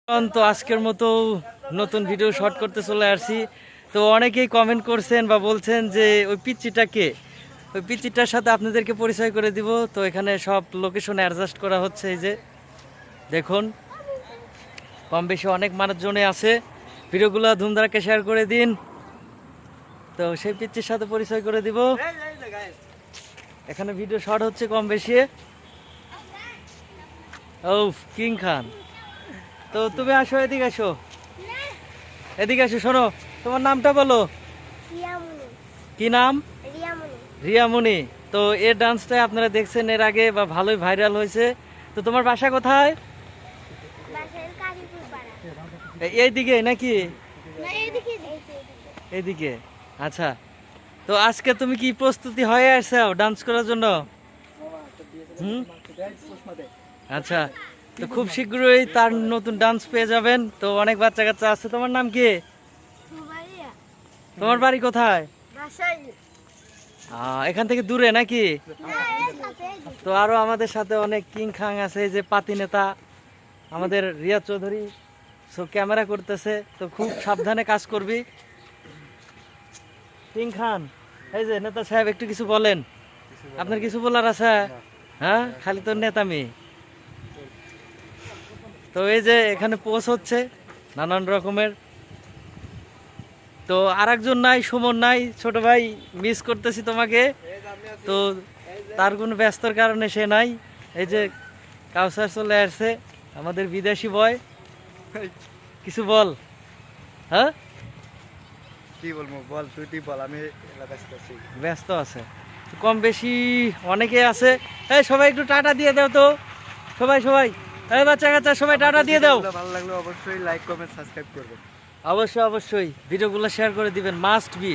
তো আজকের মতো নতুন ভিডিও শর্ট করতে চলে আসছি। তো অনেকেই কমেন্ট করছেন বা বলছেন যে ওই পিচ্চিটাকে, ওই পিচ্চিটার সাথে আপনাদেরকে পরিচয় করে দিব। তো এখানে সব লোকেশন অ্যাডজাস্ট করা হচ্ছে। এই যে দেখুন, কম বেশি অনেক মানুষজনে আছে। ভিডিওগুলো ধুমধারাকে শেয়ার করে দিন। তো সেই পিচ্চির সাথে পরিচয় করে দিব। এখানে ভিডিও শর্ট হচ্ছে কম বেশি। ও কিং খান, তো তুমি আসো, এদিকে আসো, এদিকে আসো। শোনো, তোমার নামটা বলো। কি নাম? রিয়ামণি। তো এর ডান্সটা আপনারা দেখছেন এর আগে বা ভালোই ভাইরাল হয়েছে। তো তোমার বাসা কোথায়? এইদিকে নাকি? এইদিকে। আচ্ছা, তো আজকে তুমি কি প্রস্তুতি হয়ে আসছো ডান্স করার জন্য? আচ্ছা, তো খুব শীঘ্রই তার নতুন ডান্স পেয়ে যাবেন। তো অনেক বাচ্চা কাচ্চা আছে। তোমার নাম কি? তোমার বাড়ি কোথায়? এখান থেকে দূরে নাকি? তো আরো আমাদের সাথে অনেক কিং খাং আছে, যে পাতি নেতা আমাদের রিয়া চৌধুরী। সো ক্যামেরা করতেছে, তো খুব সাবধানে কাজ করবি। কিং খান, এই যে নেতা সাহেব, একটু কিছু বলেন। আপনার কিছু বলার আছে? হ্যাঁ, খালি তো নেতামি। তো এই যে এখানে পোজ হচ্ছে নানান রকমের। তো আর একজন নাই, সুমন নাই, ছোট ভাই, মিস করতেছি তোমাকে। তো তার কোনো ব্যস্তর কারণে সে নাই। এই যে কাউসার চলে আসছে, আমাদের বিদেশি বয়। কিছু বল। হ্যাঁ, কি বলবো, বল তুই বল, আমি ব্যস্ত আছে কম বেশি, অনেকে আছে। এই সবাই একটু টাটা দিয়ে দাও তো, সবাই সবাই, এই বাচ্চা কাচ্চা সবাই টাটা দিয়ে দাও। ভালো লাগলে অবশ্যই লাইক কমেন্ট সাবস্ক্রাইব করবেন। অবশ্যই অবশ্যই ভিডিওগুলো শেয়ার করে দিবেন, মাস্ট বি।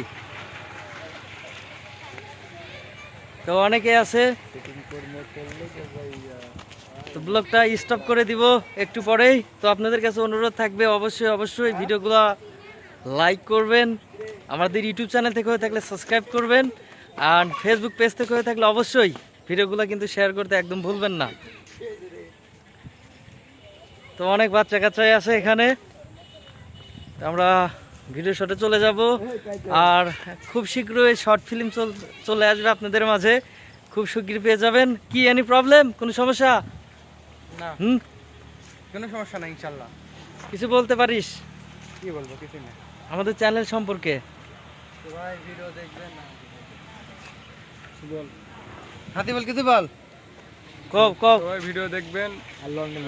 তো অনেকে আছে, তো ব্লগটা স্টপ করে দিব একটু পরেই। তো আপনাদের কাছে অনুরোধ থাকবে, অবশ্যই অবশ্যই ভিডিওগুলো লাইক করবেন। আমাদের ইউটিউব চ্যানেল থেকে হয়ে থাকলে সাবস্ক্রাইব করবেন, আর ফেসবুক পেজ থেকে হয়ে থাকলে অবশ্যই ভিডিওগুলো কিন্তু শেয়ার করতে একদম ভুলবেন না। তো অনেক বাচ্চা কাচ্চাই আছে এখানে। আমরা ভিডিও শটে চলে যাব, আর খুব শীঘ্রই শর্ট ফিল্ম চলে আসবে আপনাদের মাঝে। খুব শীঘ্রই পেয়ে যাবেন। কি এনি প্রবলেম, কোনো সমস্যা? না, কোনো সমস্যা নাই ইনশাআল্লাহ। কিছু বলতে পারিস? কি বলবো, কিছু না। আমাদের চ্যানেল সম্পর্কে সবাই ভিডিও দেখবেন না, বল হাতি বল, কিছু বল। কও কও। সবাই ভিডিও দেখবেন,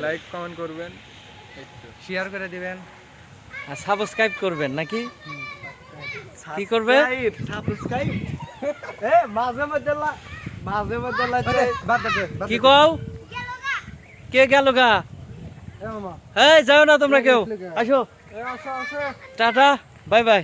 লাইক কমেন্ট করবেন, শেয়ার করে দিবেন, আর সাবস্ক্রাইব করবেন নাকি? কি করবে? সাবস্ক্রাইব। মাঝে মধ্যে কি কও? কে গেল গা? এই যাও না তোমরা কেউ, আসো। Tata, bye bye.